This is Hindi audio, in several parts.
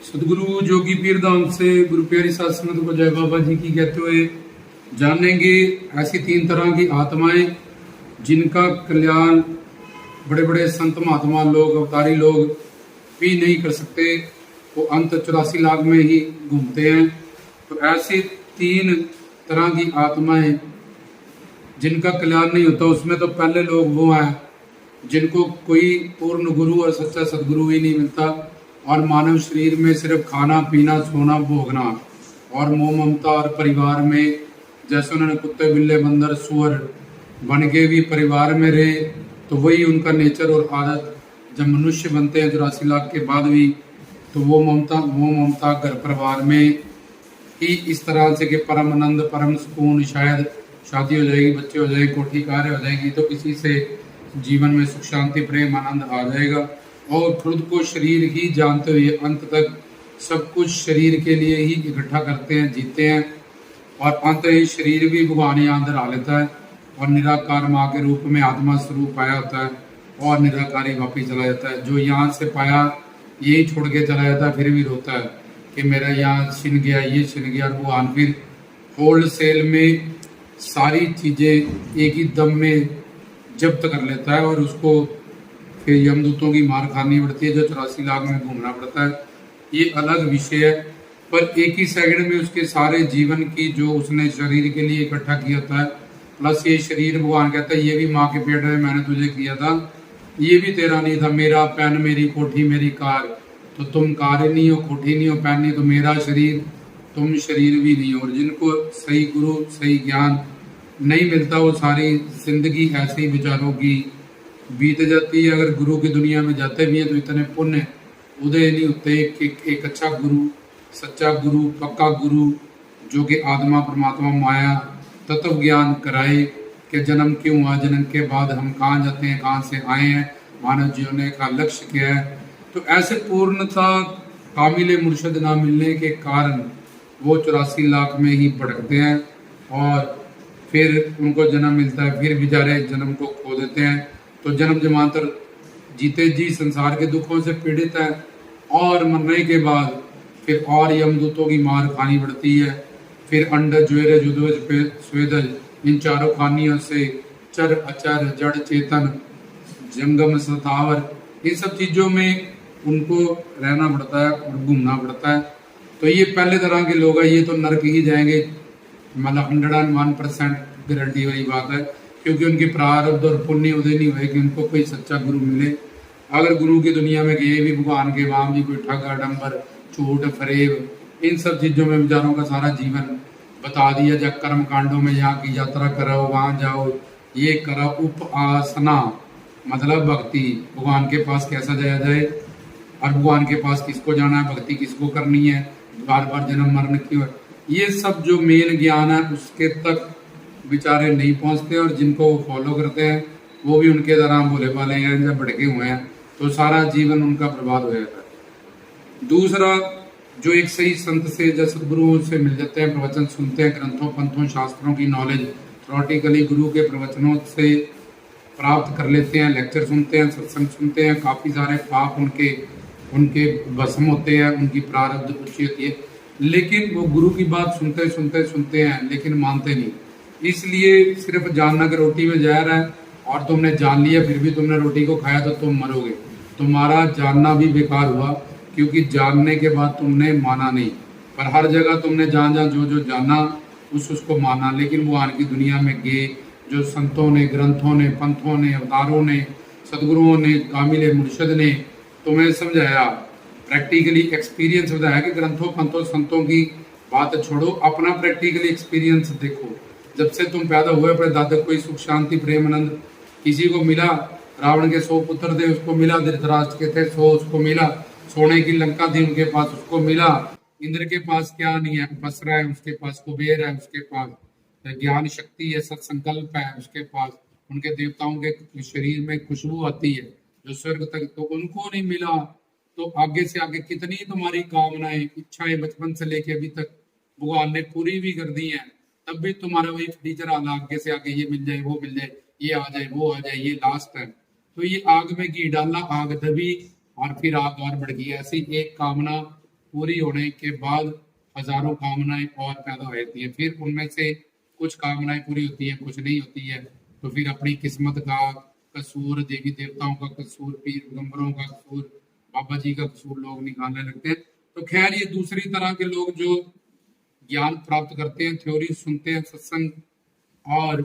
सदगुरु जोगी पीर धाम से गुरु प्यारी साध संगत को जय बाबा जी की कहते हुए जानेंगे ऐसी तीन तरह की आत्माएं जिनका कल्याण बड़े बड़े संत महात्मा लोग अवतारी लोग भी नहीं कर सकते। वो अंत 84 लाख में ही घूमते हैं। तो ऐसी तीन तरह की आत्माएं जिनका कल्याण नहीं होता, उसमें तो पहले लोग वो हैं जिनको कोई पूर्ण गुरु और सच्चा सदगुरु ही नहीं मिलता और मानव शरीर में सिर्फ खाना पीना सोना भोगना और मोह ममता और परिवार में जैसे उन्होंने कुत्ते बिल्ले बंदर सुअर बन के भी परिवार में रहे, तो वही उनका नेचर और आदत। जब मनुष्य बनते हैं 84 लाख के बाद भी, तो वो ममता घर परिवार में ही इस तरह से कि परम आनंद परम सुकून, शायद शादी हो जाएगी, बच्चे हो जाएंगे, कोठी कार्य हो जाएगी, तो इसी से जीवन में सुख शांति प्रेम आनंद आ जाएगा। और खुद को शरीर ही जानते हुए अंत तक सब कुछ शरीर के लिए ही इकट्ठा करते हैं, जीते हैं और अंत ही शरीर भी भगवान ही अंदर आ लेता है और निराकार माँ के रूप में आत्मा स्वरूप पाया होता है और निराकारी वापिस चला जाता है। जो यहाँ से पाया यही छोड़ के चला जाता है, फिर भी रोता है कि मेरा यहाँ छिन गया, ये छिन गया। और भगवान फिर होल्ड सेल में सारी चीजें एक ही दम में जब्त कर लेता है और उसको फिर यमदूतों की मार खानी पड़ती है, जो 84 लाख में घूमना पड़ता है। ये अलग विषय है, पर एक ही सेकंड में उसके सारे जीवन की जो उसने शरीर के लिए इकट्ठा किया होता है, प्लस ये शरीर भगवान कहता है ये भी माँ के पेट में मैंने तुझे किया था, ये भी तेरा नहीं था। मेरा पैन मेरी कोठी मेरी कार, तो तुम कार नहीं हो, कोठी नहीं हो, पैन नहीं, तो मेरा शरीर तुम शरीर भी नहीं हो। और जिनको सही गुरु सही ज्ञान नहीं मिलता, वो सारी जिंदगी ऐसे ही विचारों की बीत जाती है। अगर गुरु की दुनिया में जाते भी हैं तो इतने पुण्य उदय नहीं होते कि एक अच्छा गुरु, सच्चा गुरु, पक्का गुरु जो कि आत्मा परमात्मा माया तत्व ज्ञान कराए कि जन्म क्यों हुआ, जन्म के बाद हम कहाँ जाते हैं, कहाँ से आए हैं, मानव जीवन का लक्ष्य क्या है। तो ऐसे पूर्णता कामिल मुर्शद ना मिलने के कारण वो 84 लाख में ही भटकते हैं और फिर उनको जन्म मिलता है, फिर बेचारे जन्म को खो देते हैं। तो जन्म जमांतर जीते जी संसार के दुखों से पीड़ित है और मरने के बाद फिर और यमदूतों की मार खानी पड़ती है। फिर अंडज ज्वेरज उद्वज स्वेदज इन चारों खानियों से चर अचर जड़ चेतन जंगम सतावर, इन सब चीजों में उनको रहना पड़ता है और घूमना पड़ता है। तो ये पहले तरह के लोग हैं, ये तो नरक ही जाएंगे, मतलब 101% गारंटी वाली बात है, क्योंकि उनके प्रारब्ध और पुण्य उदय नहीं हुए कि उनको कोई सच्चा गुरु मिले। अगर गुरु की दुनिया में गए भी भगवान के वहां भी कोई ठग आडम्बर झूठ फरेब इन सब चीजों में विचारों का सारा जीवन बता दिया। जब कर्म कांडों में यहाँ की यात्रा करो, वहां जाओ, ये करो, उपासना मतलब भक्ति, भगवान के पास कैसा जाया जाए और भगवान के पास किसको जाना है, भक्ति किसको करनी है, बार बार जन्म मरण क्यों, ये सब जो मेन ज्ञान है उसके तक बेचारे नहीं पहुंचते। और जिनको वो फॉलो करते हैं वो भी उनके तरह भोले भाले हैं, जब भटके हुए हैं, तो सारा जीवन उनका बर्बाद हो जाता है। दूसरा, जो एक सही संत से या सदगुरुओं से मिल जाते हैं, प्रवचन सुनते हैं, ग्रंथों पंथों शास्त्रों की नॉलेज थ्योरेटिकली गुरु के प्रवचनों से प्राप्त कर लेते हैं, लेक्चर सुनते हैं, सत्संग सुनते हैं, काफी सारे पाप उनके भस्म होते हैं, उनकी प्रारब्ध ऊंची होती है। लेकिन वो गुरु की बात सुनते हैं लेकिन मानते नहीं। इसलिए सिर्फ जानना कि रोटी में जहर है और तुमने जान लिया फिर भी तुमने रोटी को खाया तो तुम मरोगे। तुम्हारा जानना भी बेकार हुआ, क्योंकि जानने के बाद तुमने माना नहीं। पर हर जगह तुमने जान जो जाना उसको माना। लेकिन वो आन की दुनिया में गए, जो संतों ने, ग्रंथों ने, पंथों ने, अवतारों ने, सदगुरुओं ने, कामिल मुर्शद ने तुम्हें समझाया, प्रैक्टिकली एक्सपीरियंस बताया कि ग्रंथों पंथों संतों की बात छोड़ो, अपना प्रैक्टिकली एक्सपीरियंस देखो। जब से तुम पैदा हुए अपने दादा कोई सुख शांति प्रेम आनंद किसी को मिला, रावण के 100 पुत्र थे उसको मिला, धृतराष्ट्र के थे 100 उसको मिला, सोने की लंका थी उनके पास उसको मिला, इंद्र के पास क्या नहीं है, बसरा है उसके पास, कुबेर है उसके पास, ज्ञान शक्ति है, सत्संकल्प है उसके पास, उनके देवताओं के शरीर में खुशबू आती है जो स्वर्ग तक, तो उनको नहीं मिला। तो आगे से आगे कितनी तुम्हारी कामनाएं इच्छाएं बचपन से लेके अभी तक भगवान ने पूरी भी कर दी है, तब भी तुम्हारा वही टीचर आना आगे से आगे, ये मिल जाए वो मिल जाए, ये आ जाए वो आ जाए, ये लास्ट है। तो ये आग में घी डालना, आग दबी और फिर आग और बढ़ गई। ऐसी एक कामना पूरी होने के बाद हजारों कामनाएं और पैदा हो जाती हैं। फिर उनमें से कुछ कामनाएं पूरी होती हैं, कुछ नहीं होती है। तो फिर अपनी किस्मत का कसूर, देवी देवताओं का कसूर, पीर पैगंबरों का कसूर, बाबा जी का कसूर लोग निकालने लगते हैं। तो खैर, ये दूसरी तरह के लोग जो ज्ञान प्राप्त करते हैं, थ्योरी सुनते हैं, सत्संग, और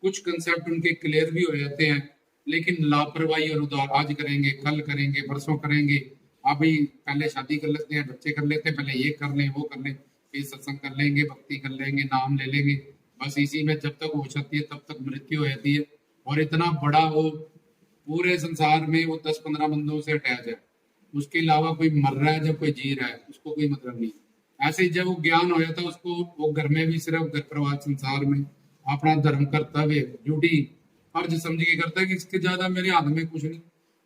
कुछ कंसेप्ट उनके क्लियर भी हो जाते हैं, लेकिन लापरवाही और उदार, आज करेंगे, कल करेंगे, परसों करेंगे, अभी पहले शादी कर लेते हैं, बच्चे कर लेते हैं, पहले ये कर लें, वो कर लें, फिर सत्संग कर लेंगे, भक्ति कर लेंगे, नाम ले लेंगे। बस इसी में जब तक हो सकती है तब तक मृत्यु हो जाती है। और इतना बड़ा वो पूरे संसार में वो 10-15 बंदों से अटैच है, उसके अलावा कोई मर रहा है, जब कोई जी रहा है उसको कोई मतलब नहीं। ऐसे ही जब वो ज्ञान हो जाता है उसको, वो घर में भी सिर्फ घर परिवार संसार में अपना धर्म, कर्तव्य, ड्यूटी, फर्ज समझ के करता है कि इसके ज्यादा मेरे हाथ में कुछ नहीं।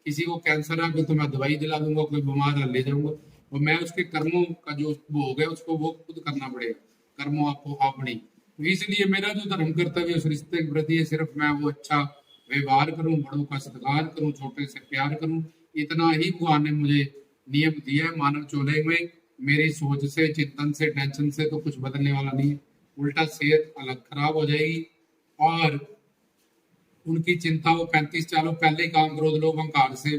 किसी को कैंसर है तो मैं दवाई दिला दूंगा, कोई बीमार है ले जाऊंगा, और मैं उसके कर्मों का जो भोग है उसको वो खुद करना पड़ेगा, कर्मों आपको अपनी। तो इसलिए मेरा जो धर्म कर्तव्य उस रिश्ते के प्रति है, सिर्फ मैं वो अच्छा व्यवहार करूं, बड़ों का सत्कार करूं, छोटे से प्यार करूं, इतना ही भगवान ने मुझे नियम दिया है मानव चोले में। मेरी सोच से, चिंतन से, टेंशन से तो कुछ बदलने वाला नहीं है, उल्टा सेहत अलग खराब हो जाएगी। और उनकी चिंता, वो 35 सालों पहले ही काम क्रोध लोग अहंकार से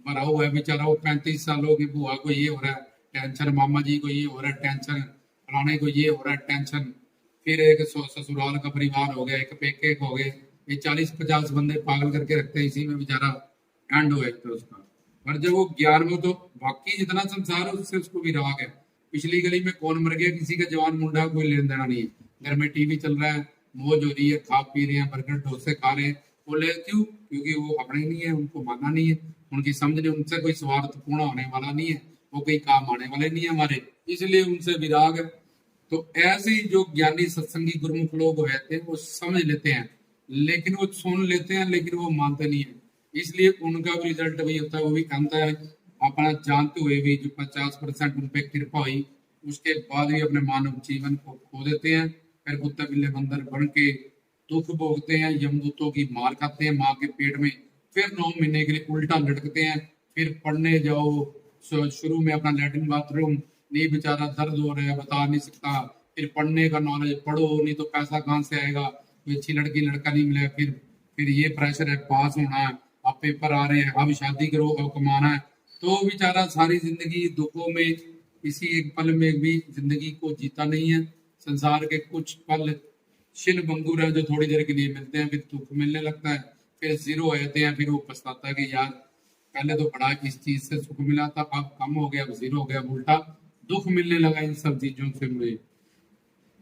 भरा हुआ है बेचारा। वो 35 सालों की बुआ को ये हो रहा है टेंशन, मामा जी को ये हो रहा है टेंशन, फलाने को ये हो रहा है टेंशन, फिर एक ससुराल का परिवार हो गया, एक पेके हो गए, ये 40-50 बंदे पागल करके रखते हैं, इसी में बेचारा एंड हो जाता है उसका। पर जब वो ज्ञान में, तो बाकी जितना संसार है उससे उसको विराग है। पिछली गली में कौन मर गया, किसी का जवान मुंडा कोई लेन देना नहीं है। घर में टीवी चल रहा है, मौज हो रही है, खा पी रहे हैं, बर्गर डोसे खा रहे हैं, बोले क्यों? क्योंकि वो अपने नहीं है, उनको मानना नहीं है, उनकी समझ नहीं, उनसे कोई स्वार्थ पूर्ण होने वाला नहीं है, वो कोई काम आने वाले नहीं है हमारे, इसलिए उनसे विराग है। तो ऐसे ही जो ज्ञानी सत्संगी गुरुमुख लोग होते हैं वो समझ लेते हैं, लेकिन वो सुन लेते हैं, लेकिन वो मानते नहीं है। इसलिए उनका भी रिजल्ट वही होता है, वो भी कहता है अपना जानते हुए भी जो 50% उन पे कृपा हुई, उसके बाद भी अपने मानव जीवन को खो देते हैं। फिर कुत्ते बिल्ले बंदर बन के दुख भोगते हैं, यमदूतों की मार खाते हैं माँ के पेट में, फिर 9 महीने के लिए उल्टा लटकते हैं। फिर पढ़ने जाओ, शुरू में अपना लैट्रिन बाथरूम नहीं, बेचारा दर्द हो रहा है बता नहीं सकता, फिर पढ़ने का नॉलेज पढ़ो, नहीं तो पैसा कहाँ से आएगा, कोई अच्छी लड़की लड़का नहीं मिलेगा, फिर ये प्रेशर है, पास होना है, अब पेपर आ रहे हैं, अब शादी करो, अब कमाना है। तो बेचारा सारी जिंदगी दुखों में, किसी एक पल में भी जिंदगी को जीता नहीं है। संसार के कुछ पल शिन बंगूर है जो थोड़ी देर के लिए मिलते हैं, फिर दुख मिलने लगता है, फिर जीरो हो जाते हैं, फिर वो पछताता है कि यार पहले तो बड़ा इस चीज से सुख मिला था, अब कम हो गया, अब जीरो हो गया, उल्टा दुख मिलने लगा इन सब चीजों से मुझे।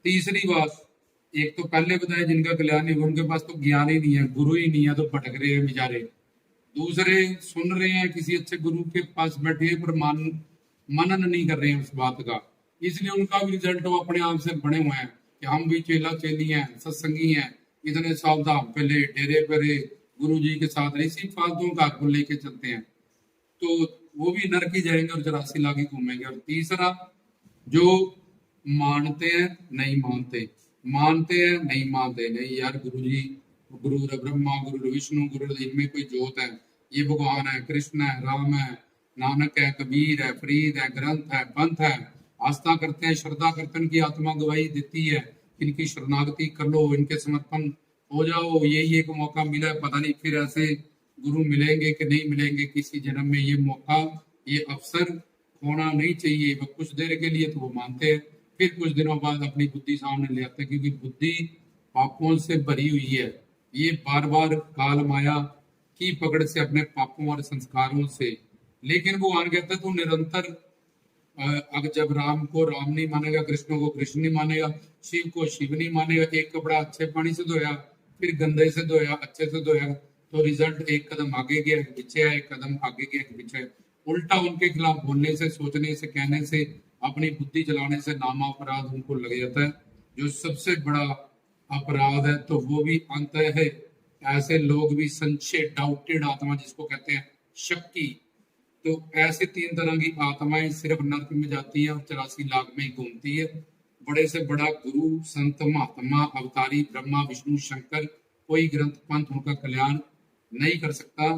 तीसरी बात, एक तो पहले बताया जिनका कल्याण नहीं, उनके पास तो ज्ञान ही नहीं है, गुरु ही नहीं है, तो भटक रहे हैं बेचारे। दूसरे सुन रहे हैं, किसी अच्छे गुरु के पास बैठे हैं, पर मनन नहीं कर रहे हैं उस बात का, इसलिए उनका भी रिजल्ट वो अपने आप से बने हुए हैं कि हम भी चेला चेली हैं, सत्संगी हैं, इतने साल धाम पे ले, डेरे पे रहे, गुरु जी के साथ रहे, इसी फालतू का को लेके चलते हैं, तो वो भी नरक ही जाएंगे और 84 लाख ही घूमेंगे। और तीसरा, जो मानते हैं नहीं मानते, मानते हैं नहीं मानते, नहीं यार गुरु जी, गुरु ब्रह्मा, गुरु विष्णु, गुरु, इनमें कोई जोत है, ये भगवान है, कृष्ण है, राम है, नानक है, कबीर है, फरीद है, ग्रंथ है, पंथ है, आस्था करते हैं, श्रद्धा करते हैं, इनकी आत्मा गवाही देती है, इनकी शरणागति कर लो, इनके समर्पण हो जाओ, यही एक मौका मिला है, पता नहीं फिर ऐसे गुरु मिलेंगे कि नहीं मिलेंगे किसी जन्म में, ये मौका, ये अवसर होना नहीं चाहिए। वो कुछ देर के लिए तो वो मानते हैं, फिर कुछ दिनों बाद अपनी बुद्धि सामने ले आते हैं, क्योंकि बुद्धि पापों से भरी हुई है, ये बार बार काल माया की पकड़ से, अपने पापों और संस्कारों से। लेकिन वो आन कहता है तो निरंतर, अगर जब राम को राम नहीं मानेगा, कृष्ण को कृष्ण नहीं मानेगा, शिव को शिव नहीं मानेगा, एक कपड़ा अच्छे पानी से धोया, फिर गंदे से धोया, अच्छे से धोया, तो रिजल्ट एक कदम आगे गया एक पीछे है, एक कदम आगे गया एक पीछे है। उल्टा उनके खिलाफ बोलने से, सोचने से, कहने से, अपनी बुद्धि चलाने से नामा अपराध उनको लग जाता है, जो सबसे बड़ा अपराध है। तो वो भी अंत है, ऐसे लोग भी संशय, डाउटेड आत्मा जिसको कहते हैं, शक्की। तो ऐसे 3 तरह की आत्माएं सिर्फ नरक में जाती है और 84 लाख में ही घूमती है। बड़े से बड़ा गुरु, संत, महात्मा, अवतारी, ब्रह्मा, विष्णु, शंकर, कोई ग्रंथ पंथ उनका कल्याण नहीं कर सकता,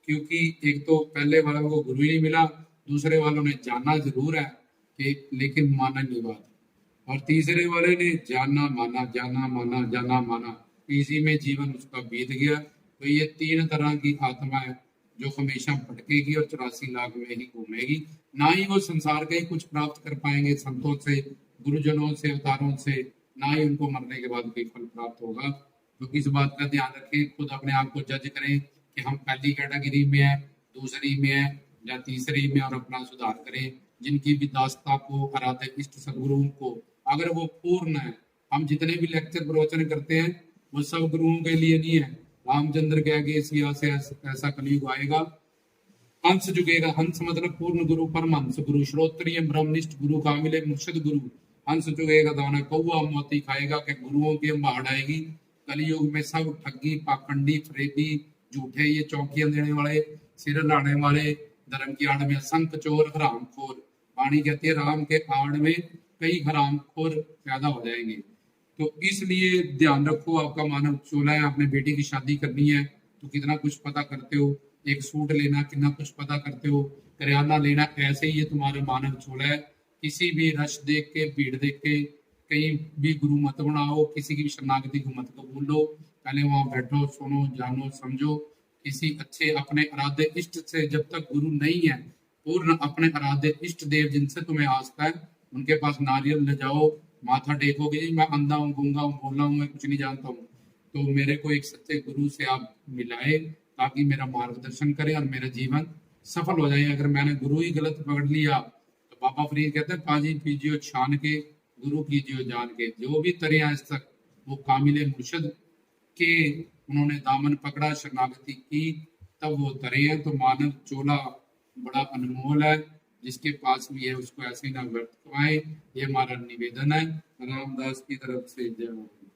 क्योंकि एक तो पहले वालों को गुरु ही नहीं मिला, दूसरे वालों ने जाना जरूर है, कि लेकिन माना नहीं बात। और तीसरे वाले ने जाना माना जाना माना जाना माना, इसी में जीवन उसका बीत गया। तो ये तीन तरह की आत्मा है जो हमेशा भटकेगी और 84 लाख में ही घूमेगी। ना ही वो संसार का ही कुछ प्राप्त कर पाएंगे संतों से, गुरुजनों से, अवतारों से, ना ही उनको मरने के बाद कोई फल प्राप्त होगा। तो इस बात का ध्यान रखें, खुद अपने आप को जज करें कि हम पहली कैटेगरी में है, दूसरी में है या तीसरी में, और अपना सुधार करें। जिनकी भी दास्ता को, आराध्य इष्ट सदगुरुओं को, अगर वो पूर्ण है, हम जितने भी लेक्चर प्रवचन करते हैं वो सब गुरुओं के लिए नहीं है। रामचंद्र कह गए सिया से ऐसा कलयुग आएगा, हंस जुगेगा। हंस मतलब पूर्ण गुरु, परमहंस गुरु, श्रोत्रिय ब्रह्मनिष्ठ गुरु, कामिले मुर्शद गुरु। हंस जुगेगा दाना कौआ मोती खाएगा, के गुरुओं की बाढ़ आएगी। कलयुग में सब ठगी, पाखंडी, फरेबी, झूठे, ये चौकियां देने वाले, सिर लाने वाले, धर्म की आड़ में संत चोर हरामखोर। वाणी कहती है राम के आड़ में कई हरामखोर पैदा हो जाएंगे। तो इसलिए ध्यान रखो, आपका मानव चोला है, आपने बेटी की शादी करनी है तो कितना कुछ पता करते हो, एक सूट लेना कितना कुछ पता करते हो, करियाना लेना, ऐसे ही ये तुम्हारा मानव चोला है। किसी भी रश देख के, भीड़ देख के कहीं भी गुरु मत बनाओ, किसी की भी शरणागति को मत कबूल लो। पहले वहां बैठो, सुनो, जानो, समझो। किसी अच्छे अपने आराध्य इष्ट से, जब तक गुरु नहीं है, पूर्ण अपने आराध्य इष्ट देव जिनसे तुम्हें आस्था है, उनके पास नारियल ले जाओ, माथा टेकोगे, जी मैं अंधा हूँ, गूंगा हूँ, बोला हूँ, मैं कुछ नहीं जानता हूँ, तो मेरे को एक सच्चे गुरु से आप मिलाए ताकि मेरा मार्गदर्शन करे और मेरा जीवन सफल हो जाए। अगर मैंने गुरु ही गलत पकड़ लिया तो बाबा फरीद कहते हैं पाजी पीजियो छान के, गुरु कीजियो जान के। जो भी तरे आज तक वो कामिले मुर्शद के उन्होंने दामन पकड़ा, शरणागति की, तब वो तरे हैं। तो मानव चोला बड़ा अनमोल है, जिसके पास भी है उसको ऐसे ना व्यर्थ करवाएं, ये हमारा निवेदन है। रामदास की तरफ से जय।